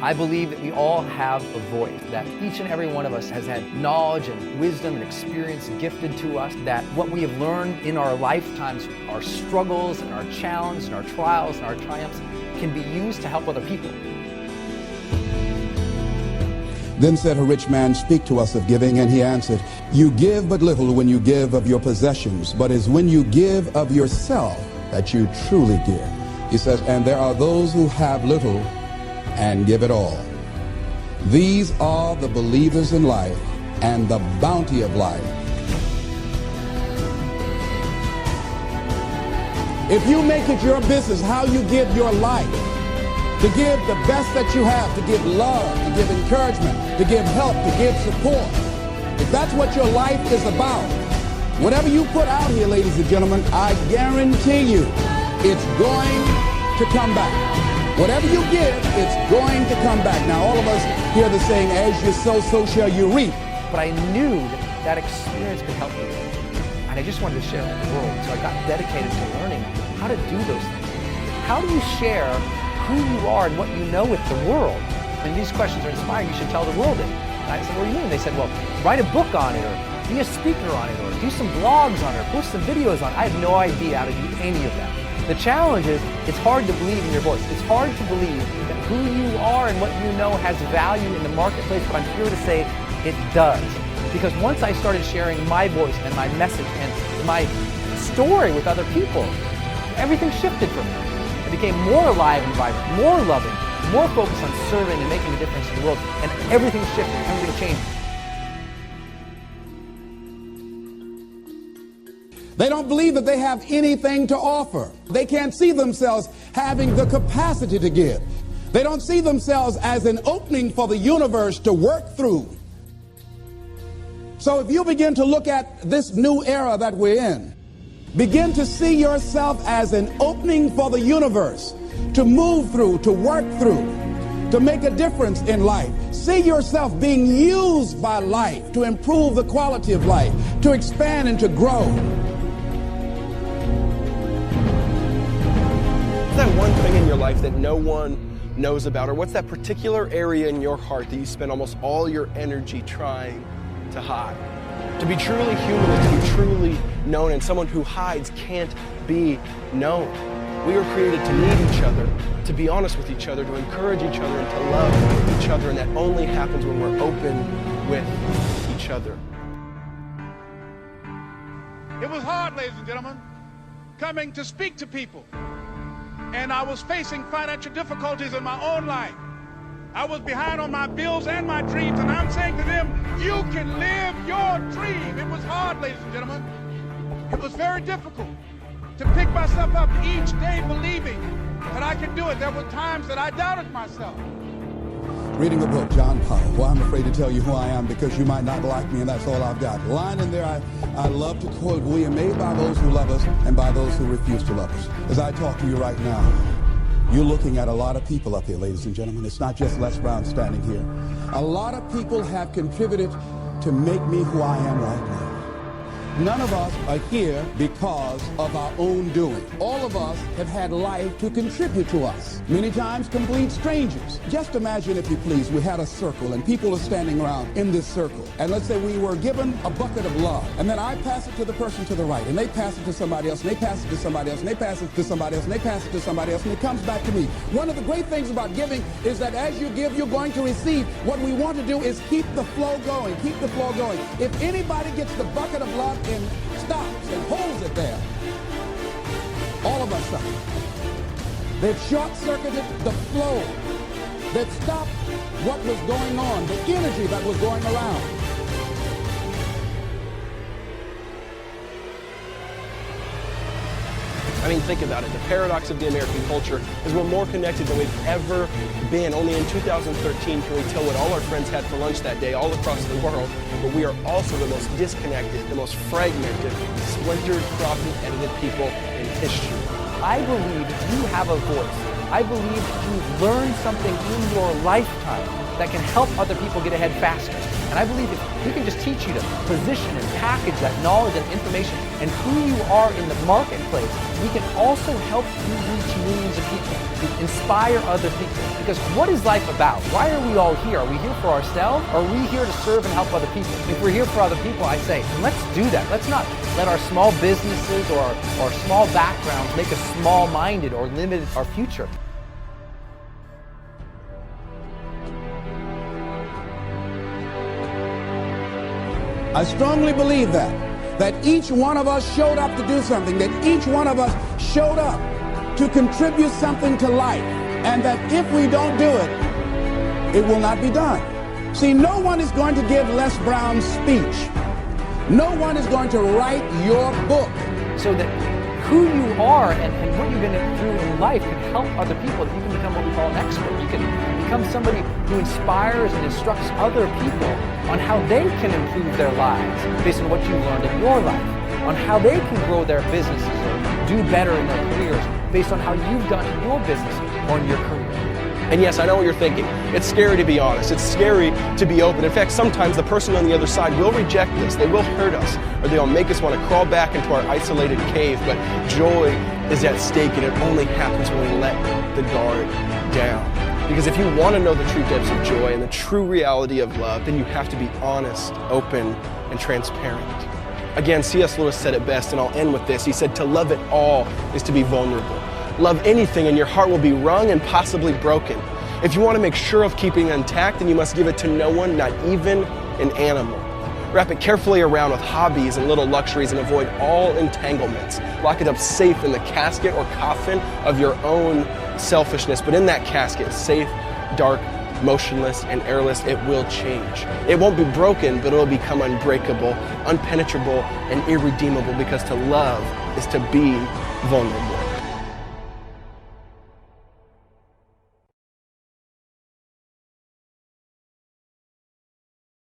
I believe that we all have a voice, that each and every one of us has had knowledge and wisdom and experience gifted to us, that what we have learned in our lifetimes, our struggles and our challenges and our trials and our triumphs, can be used to help other people. Then said a rich man, speak to us of giving, and he answered, you give but little when you give of your possessions, but it's when you give of yourself that you truly give. He says, and there are those who have little and give it all. These are the believers in life and the bounty of life. If you make it your business how you give your life, to give the best that you have, to give love, to give encouragement, to give help, to give support, if that's what your life is about, whatever you put out here, ladies and gentlemen, I guarantee you it's going to come back. Whatever you give, it's going to come back. Now, all of us hear the saying, as you sow, so shall you reap. But I knew that experience could help me. And I just wanted to share it with the world. So I got dedicated to learning how to do those things. How do you share who you are and what you know with the world? And these questions are inspiring. You should tell the world it. And I said, what do you mean? They said, well, write a book on it, or be a speaker on it, or do some blogs on it, or post some videos on it. I have no idea how to do any of that. The challenge is, it's hard to believe in your voice. It's hard to believe that who you are and what you know has value in the marketplace, but I'm here to say it does. Because once I started sharing my voice and my message and my story with other people, everything shifted for me. I became more alive and vibrant, more loving, more focused on serving and making a difference in the world, and everything shifted, everything changed. They don't believe that they have anything to offer. They can't see themselves having the capacity to give. They don't see themselves as an opening for the universe to work through. So if you begin to look at this new era that we're in, begin to see yourself as an opening for the universe to move through, to work through, to make a difference in life. See yourself being used by life to improve the quality of life, to expand and to grow. What's that one thing in your life that no one knows about? Or what's that particular area in your heart that you spend almost all your energy trying to hide? To be truly human is to be truly known, and someone who hides can't be known. We are created to need each other, to be honest with each other, to encourage each other, and to love each other, and that only happens when we're open with each other. It was hard, ladies and gentlemen, coming to speak to people. And I was facing financial difficulties in my own life. I was behind on my bills and my dreams, and I'm saying to them, you can live your dream. It was hard, ladies and gentlemen. It was very difficult to pick myself up each day believing that I could do it. There were times that I doubted myself. Reading a book, John Powell. Well, I'm afraid to tell you who I am because you might not like me, and that's all I've got. Line in there, I love to quote, we are made by those who love us and by those who refuse to love us. As I talk to you right now, you're looking at a lot of people up here, ladies and gentlemen. It's not just Les Brown standing here. A lot of people have contributed to make me who I am right now. None of us are here because of our own doing. All of us have had life to contribute to us. Many times complete strangers. Just imagine, if you please, we had a circle and people are standing around in this circle. And let's say we were given a bucket of love. And then I pass it to the person to the right, and they pass it to somebody else, and they pass it to somebody else, and they pass it to somebody else, and they pass it to somebody else, and it comes back to me. One of the great things about giving is that as you give, you're going to receive. What we want to do is keep the flow going, keep the flow going. If anybody gets the bucket of love and stops and holds it there, all of us suffer. They've short-circuited the flow. They've stopped what was going on, the energy that was going around. I mean, think about it. The paradox of the American culture is we're more connected than we've ever been. Only in 2013 can we tell what all our friends had for lunch that day all across the world, but we are also the most disconnected, the most fragmented, splintered, cropped, edited people in history. I believe you have a voice. I believe you've learned something in your lifetime that can help other people get ahead faster. And I believe if we can just teach you to position and package that knowledge and information and who you are in the marketplace, we can also help you reach millions of people, to inspire other people. Because what is life about? Why are we all here? Are we here for ourselves? Or are we here to serve and help other people? If we're here for other people, I say, let's do that. Let's not let our small businesses or small backgrounds make us small-minded or limit our future. I strongly believe that each one of us showed up to do something, that each one of us showed up to contribute something to life, and that if we don't do it, it will not be done. See, no one is going to give Les Brown's speech. No one is going to write your book. So that who you are and what you're going to do in life can help other people. You can become what we call an expert. You can become somebody who inspires and instructs other people on how they can improve their lives based on what you've learned in your life, on how they can grow their businesses or do better in their careers based on how you've done in your business or in your career. And yes, I know what you're thinking. It's scary to be honest. It's scary to be open. In fact, sometimes the person on the other side will reject us. They will hurt us, or they'll make us want to crawl back into our isolated cave. But joy is at stake, and it only happens when we let the guard down. Because if you want to know the true depths of joy and the true reality of love, then you have to be honest, open, and transparent. Again, C.S. Lewis said it best, and I'll end with this. He said, to love at all is to be vulnerable. Love anything and your heart will be wrung and possibly broken. If you want to make sure of keeping it intact, then you must give it to no one, not even an animal. Wrap it carefully around with hobbies and little luxuries and avoid all entanglements. Lock it up safe in the casket or coffin of your own selfishness. But in that casket, safe, dark, motionless, and airless, it will change. It won't be broken, but it will become unbreakable, unpenetrable, and irredeemable, because to love is to be vulnerable.